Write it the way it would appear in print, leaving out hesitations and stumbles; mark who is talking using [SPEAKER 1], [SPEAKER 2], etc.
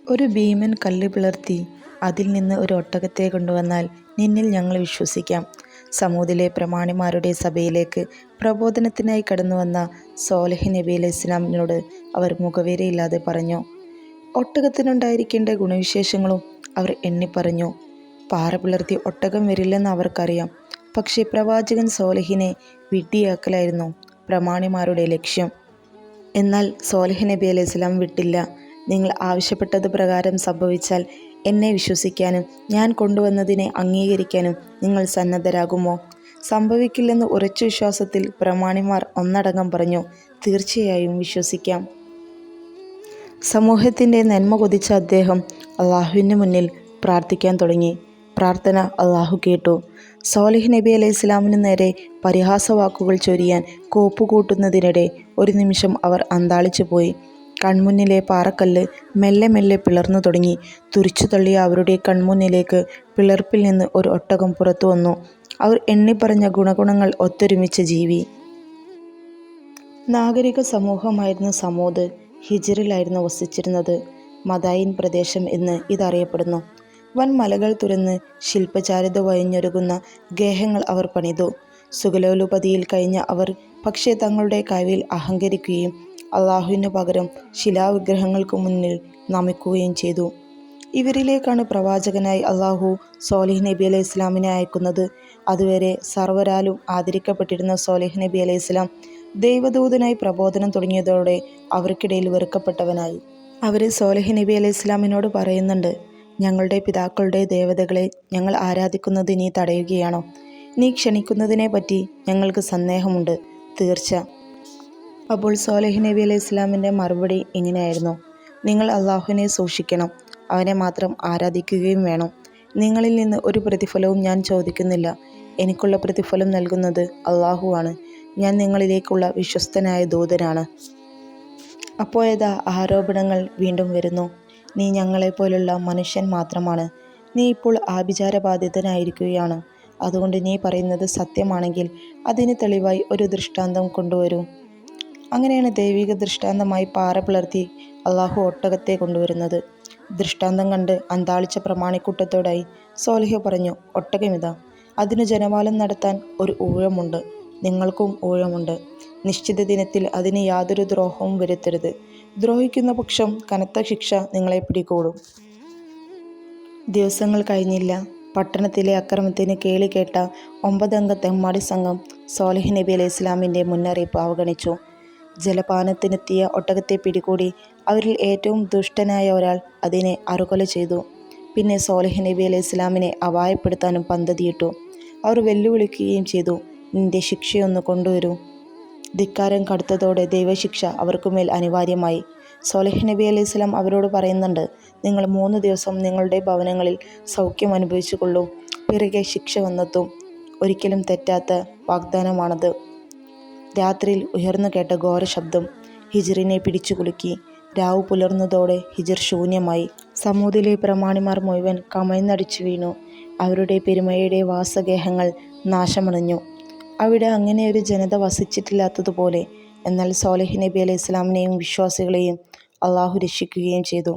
[SPEAKER 1] ഒരു ഭീമൻ കല്ല് പിളർത്തി അതിൽ നിന്ന് ഒരു ഒട്ടകത്തെ കൊണ്ടുവന്നാൽ നിന്നിൽ ഞങ്ങൾ വിശ്വസിക്കാം. സമൂദിലെ പ്രമാണിമാരുടെ സഭയിലേക്ക് പ്രബോധനത്തിനായി കടന്നുവന്ന സോലഹ് നബി അലൈഹിസ്സലാമിനോട് അവർ മുഖവേരയില്ലാതെ പറഞ്ഞു. ഒട്ടകത്തിനുണ്ടായിരിക്കേണ്ട ഗുണവിശേഷങ്ങളും അവർ എണ്ണിപ്പറഞ്ഞു. പാറ പിളർത്തി ഒട്ടകം വരില്ലെന്ന് അവർക്കറിയാം. പക്ഷേ പ്രവാചകൻ സോലഹിനെ വിഡ്ഢിയാക്കലായിരുന്നു പ്രമാണിമാരുടെ ലക്ഷ്യം. എന്നാൽ സോലഹ് നബി അലൈഹിസ്സലാം വിട്ടില്ല. നിങ്ങൾ ആവശ്യപ്പെട്ടത് പ്രകാരം സംഭവിച്ചാൽ എന്നെ വിശ്വസിക്കാനും ഞാൻ കൊണ്ടുവന്നതിനെ അംഗീകരിക്കാനും നിങ്ങൾ സന്നദ്ധരാകുമോ? സംഭവിക്കില്ലെന്ന് ഉറച്ച വിശ്വാസത്തിൽ പ്രമാണിമാർ ഒന്നടങ്കം പറഞ്ഞു, തീർച്ചയായും വിശ്വസിക്കാം. സമൂഹത്തിൻ്റെ നന്മ കൊതിച്ച അദ്ദേഹം അള്ളാഹുവിന് മുന്നിൽ പ്രാർത്ഥിക്കാൻ തുടങ്ങി. പ്രാർത്ഥന അള്ളാഹു കേട്ടു. സോലഹ് നബി അലൈഹിസ്സലാമിനു നേരെ പരിഹാസവാക്കുകൾ ചൊരിയാൻ കോപ്പുകൂട്ടുന്നതിനിടെ ഒരു നിമിഷം അവർ അന്ധാളിച്ചു പോയി. കൺമുന്നിലെ പാറക്കല്ല് മെല്ലെ മെല്ലെ പിളർന്നു തുടങ്ങി. തുറിച്ചു തള്ളിയ അവരുടെ കൺമുന്നിലേക്ക് പിളർപ്പിൽ നിന്ന് ഒരു ഒട്ടകം പുറത്തു വന്നു. അവർ എണ്ണിപ്പറഞ്ഞ ഗുണഗുണങ്ങൾ ഒത്തൊരുമിച്ച ജീവി. നാഗരിക സമൂഹമായിരുന്നു സമൂദ്. ഹിജ്റിലായിരുന്നു വസിച്ചിരുന്നത്. മദായിൻ പ്രദേശം എന്ന് ഇതറിയപ്പെടുന്നു. വൻ മലകൾ തുരന്ന് ശില്പചാരുത വഴിഞ്ഞൊരുങ്ങുന്ന ഗേഹങ്ങൾ അവർ പണിതു. സുഖലോലുപതിയിൽ കഴിഞ്ഞ അവർ പക്ഷേ തങ്ങളുടെ കഴിവിൽ അഹങ്കരിക്കുകയും അള്ളാഹുവിനു പകരം ശിലാവിഗ്രഹങ്ങൾക്ക് മുന്നിൽ നമിക്കുകയും ചെയ്തു. ഇവരിലേക്കാണ് പ്രവാചകനായി അള്ളാഹു സോലഹ് നബി അലൈഹിസ്സലാമിനെ അയക്കുന്നത്. അതുവരെ സർവരാലും ആദരിക്കപ്പെട്ടിരുന്ന സോലഹ് നബി അലൈഹിസ്സലാം ദൈവദൂതനായി പ്രബോധനം തുടങ്ങിയതോടെ അവർക്കിടയിൽ വെറുക്കപ്പെട്ടവനായി. അവർ സോലഹ് നബി അലൈഹിസ്സലാമിനോട് പറയുന്നുണ്ട്, ഞങ്ങളുടെ പിതാക്കളുടെ ദേവതകളെ ഞങ്ങൾ ആരാധിക്കുന്നത് നീ തടയുകയാണോ? നീ ക്ഷണിക്കുന്നതിനെ പറ്റി ഞങ്ങൾക്ക് സന്ദേഹമുണ്ട്, തീർച്ച. അപ്പോൾ സോലഹ് നബി അലൈഹിസ്സലാമിൻ്റെ മറുപടി ഇങ്ങനെയായിരുന്നു, നിങ്ങൾ അള്ളാഹുവിനെ സൂക്ഷിക്കണം, അവനെ മാത്രം ആരാധിക്കുകയും വേണം. നിങ്ങളിൽ നിന്ന് ഒരു പ്രതിഫലവും ഞാൻ ചോദിക്കുന്നില്ല. എനിക്കുള്ള പ്രതിഫലം നൽകുന്നത് അള്ളാഹുവാണ്. ഞാൻ നിങ്ങളിലേക്കുള്ള വിശ്വസ്തനായ ദൂതനാണ്. അപ്പോഴേതാ ആരോപണങ്ങൾ വീണ്ടും വരുന്നു. നീ ഞങ്ങളെപ്പോലുള്ള മനുഷ്യൻ മാത്രമാണ്. നീ ഇപ്പോൾ ആഭിചാരബാധിതനായിരിക്കുകയാണ്. അതുകൊണ്ട് നീ പറയുന്നത് സത്യമാണെങ്കിൽ അതിന് തെളിവായി ഒരു ദൃഷ്ടാന്തം കൊണ്ടുവരൂ. അങ്ങനെയാണ് ദൈവിക ദൃഷ്ടാന്തമായി പാറ പിളർത്തി അള്ളാഹു ഒട്ടകത്തെ കൊണ്ടുവരുന്നത്. ദൃഷ്ടാന്തം കണ്ട് അന്താളിച്ച പ്രമാണിക്കൂട്ടത്തോടായി സോലഹ് പറഞ്ഞു, ഒട്ടകമിതാ. അതിന് ജനവാലം നടത്താൻ ഒരു ഊഴമുണ്ട്. നിങ്ങൾക്കും ഊഴമുണ്ട്. നിശ്ചിത ദിനത്തിൽ അതിന് യാതൊരു ദ്രോഹവും വരുത്തരുത്. ദ്രോഹിക്കുന്ന പക്ഷം കനത്ത ശിക്ഷ നിങ്ങളെ പിടികൂടും. ദിവസങ്ങൾ കഴിഞ്ഞില്ല. പട്ടണത്തിലെ അക്രമത്തിന് കേളി കേട്ട 9 അംഗ തെമ്മാടി സംഘം സോലഹ് നബി അലൈഹിസ്സലാമിൻ്റെ മുന്നറിയിപ്പ് അവഗണിച്ചു. ജലപാനത്തിനെത്തിയ ഒട്ടകത്തെ പിടികൂടി അവരിൽ ഏറ്റവും ദുഷ്ടനായ ഒരാൾ അതിനെ അറുകൊല ചെയ്തു. പിന്നെ സോലഹ് നബി അലൈഹിസ്സലാമിനെ അപായപ്പെടുത്താനും പദ്ധതിയിട്ടു. അവർ വെല്ലുവിളിക്കുകയും ചെയ്തു, നിന്റെ ശിക്ഷയൊന്ന് കൊണ്ടുവരൂ. ധിക്കാരം കടുത്തതോടെ ദൈവശിക്ഷ അവർക്കുമേൽ അനിവാര്യമായി. സോലഹ് നബി അലൈഹിസ്സലാം അവരോട് പറയുന്നുണ്ട്, നിങ്ങൾ 3 ദിവസം നിങ്ങളുടെ ഭവനങ്ങളിൽ സൗഖ്യം അനുഭവിച്ചു കൊള്ളൂ. പിറകെ ശിക്ഷ വന്നെത്തും. ഒരിക്കലും തെറ്റാത്ത വാഗ്ദാനമാണത്. രാത്രിയിൽ ഉയർന്നു കേട്ട ഘോര ശബ്ദം ഹിജ്റിനെ പിടിച്ചു കുലുക്കി. രാവു പുലർന്നതോടെ ഹിജ്ർ ശൂന്യമായി. സമൂദിലെ പ്രമാണിമാർ മുഴുവൻ കമഴ്ന്നടിച്ചു വീണു. അവരുടെ പെരുമയുടെ വാസഗേഹങ്ങൾ നാശമടഞ്ഞു. അവിടെ അങ്ങനെ ഒരു ജനത വസിച്ചിട്ടില്ലാത്തതുപോലെ. എന്നാൽ സോലഹ് നബി അലൈഹിസ്സലാമിനെയും വിശ്വാസികളെയും അള്ളാഹു രക്ഷിക്കുകയും ചെയ്തു.